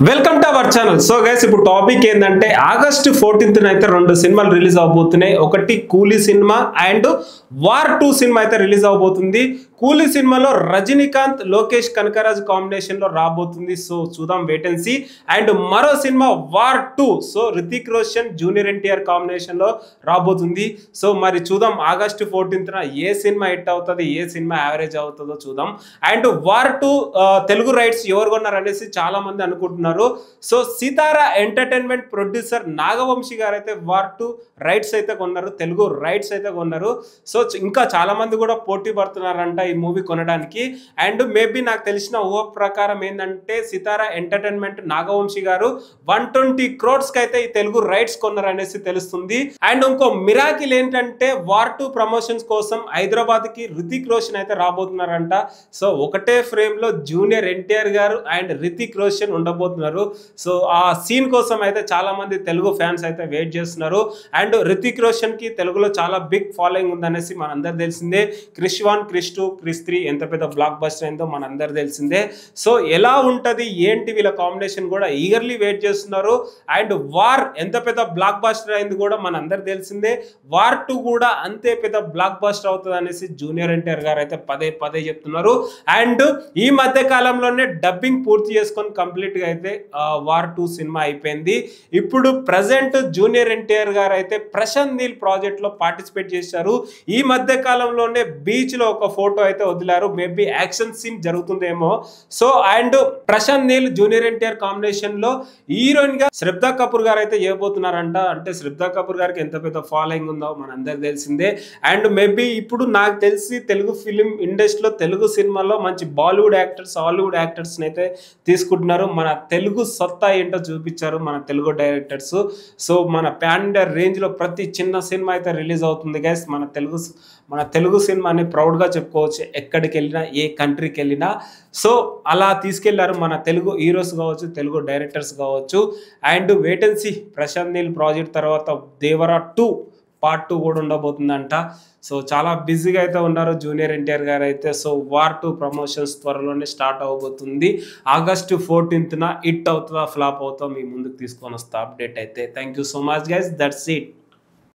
Welcome to our channel. So guys, ఇప్పుడు topic ఏంటంటే August 14th అయితే రెండు సినిమాలు రిలీజ్ అవబోతున్నాయి. ఒకటి కూలీ సినిమా అండ్ వార్ 2 సినిమా అయితే రిలీజ్ అవబోతుంది. కూలీ సినిమాలో రజనీకాంత్ లోకేష్ కనకరాజ్ కాంబినేషన్ లో రాబోతుంది. సో చూద్దాం, వెయిట్ అండ్ సీ. అండ్ మరో cinema war 2, so Hrithik Roshan junior NTR combination లో రాబోతుంది. సో మరి చూద్దాం ఆగస్ట్ 14th ఏ సినిమా హిట్ అవుతుంది, ఏ సినిమా యావరేజ్ అవుతుందో చూద్దాం. అండ్ వార్ 2 తెలుగు రైట్స్ ఎవరు కొన్నారు అనేసి చాలా మంది అనుకుంటున్నారు. సో సితారా ఎంటర్టైన్మెంట్ ప్రొడ్యూసర్ నాగవంశీ గారు అయితే వార్ 2 రైట్స్ అయితే కొన్నారు, తెలుగు రైట్స్ అయితే కొన్నారు. సో ఇంకా చాలా మంది కూడా పోటీ పడుతున్నారంట ఈ మూవీ కొనడానికి. అండ్ మేబీ నాకు తెలిసిన ఊహ ప్రకారం ఏంటంటే సితారా ఎంటర్టైన్మెంట్ నాగవంశీ గారు 120 crores కి అయితే ఈ తెలుగు రైట్స్ కొన్నారు అనేసి తెలుస్తుంది. అండ్ ఇంకో మిరాకిల్ ఏంటంటే వార్ 2 ప్రమోషన్స్ కోసం హైదరాబాద్ కి రితిక్ రోషన్ అయితే రాబోతున్నారంట. సో ఒకటే ఫ్రేమ్ లో జూనియర్ ఎన్టీఆర్ గారు అండ్ రితిక్ రోషన్ ఉండబోతున్నారు. సో ఆ సీన్ కోసం అయితే చాలా మంది తెలుగు ఫ్యాన్స్ అయితే వెయిట్ చేస్తున్నారు. అండ్ రితిక్ రోషన్ కి తెలుగులో చాలా బిగ్ ఫాలోయింగ్ ఉందనేసి మనందరూ తెలిసిందే. క్రిష్ 1, క్రిష్ 2, క్రిష్ 3 ఎంత పెద్ద బ్లాక్ బస్టర్ అయిందో మనందరూ తెలిసిందే. సో ఎలా ఉంటది ఏంటి వీళ్ళ కాంబినేషన్ కూడా ఈగర్లీ వెయిట్ చేస్తున్నారు. అండ్ వార్ ఎంత పెద్ద బ్లాక్ బస్టర్ అయింది కూడా మనందరూ తెలిసిందే. వార్ 2 కూడా అంతే పెద్ద బ్లాక్ బస్టర్ అవుతుంది అనేసి జూనియర్ ఎన్టీఆర్ గారు అయితే పదే పదే చెప్తున్నారు. అండ్ ఈ మధ్య కాలంలోనే డబ్బింగ్ పూర్తి చేసుకొని కంప్లీట్ గా అయితే వార్ 2 సినిమా అయిపోయింది. ఇప్పుడు ప్రజెంట్ జూనియర్ ఎన్టీఆర్ గారు అయితే ప్రశాంత్ నీల్ ప్రాజెక్ట్ లో పార్టిసిపేట్ చేశారు. ఈ మధ్య కాలంలోనే బీచ్ లో ఒక ఫోటో అయితే వదిలారు. మేబీ యాక్షన్ సీన్ జరుగుతుందేమో. So and Prashanth Neel junior NTR combination లో హీరోయిన్ గా శ్రద్ధా కపూర్ గారు అయితే చేయబోతున్నారంట. అంటే శ్రద్ధా కపూర్ గారికి ఎంత పెద్ద ఫాలోయింగ్ ఉందో మనందరికి తెలిసిందే. అండ్ మేబీ ఇప్పుడు నాకు తెలిసి తెలుగు ఫిలిం ఇండస్ట్రీలో తెలుగు సినిమాలో మంచి బాలీవుడ్ యాక్టర్స్, హాలీవుడ్ యాక్టర్స్ అయితే తీసుకుంటున్నారు. మన తెలుగు సత్తా ఏంటో చూపించారు మన తెలుగు డైరెక్టర్స్. సో మన పాన్ ఇండియా రేంజ్ లో ప్రతి చిన్న సినిమా అయితే రిలీజ్ అవుతుంది గైస్. మన తెలుగు సినిమాని ప్రౌడ్ గా చెప్పుకోవచ్చు, ఎక్కడికి వెళ్ళినా ఏ కంట్రీకి వెళ్ళినా. సో అలా తీసుకెళ్లారు మన తెలుగు హీరోస్ కావచ్చు, తెలుగు డైరెక్టర్స్ కావచ్చు. And wait and see, Prashanth Neel project తర్వాత దేవరా 2 Part 2 కూడా ఉండబోతుందంట. సో చాలా బిజీగా అయితే ఉన్నారు జూనియర్ ఎన్టీఆర్ గారు అయితే. సో వార్ 2 ప్రమోషన్స్ త్వరలోనే స్టార్ట్ అవబోతుంది. ఆగస్ట్ 14th హిట్ అవుతుందా ఫ్లాప్ అవుతుందా మీ ముందుకు తీసుకొని వస్తా అప్డేట్ అయితే. Thank you so much guys, that's it.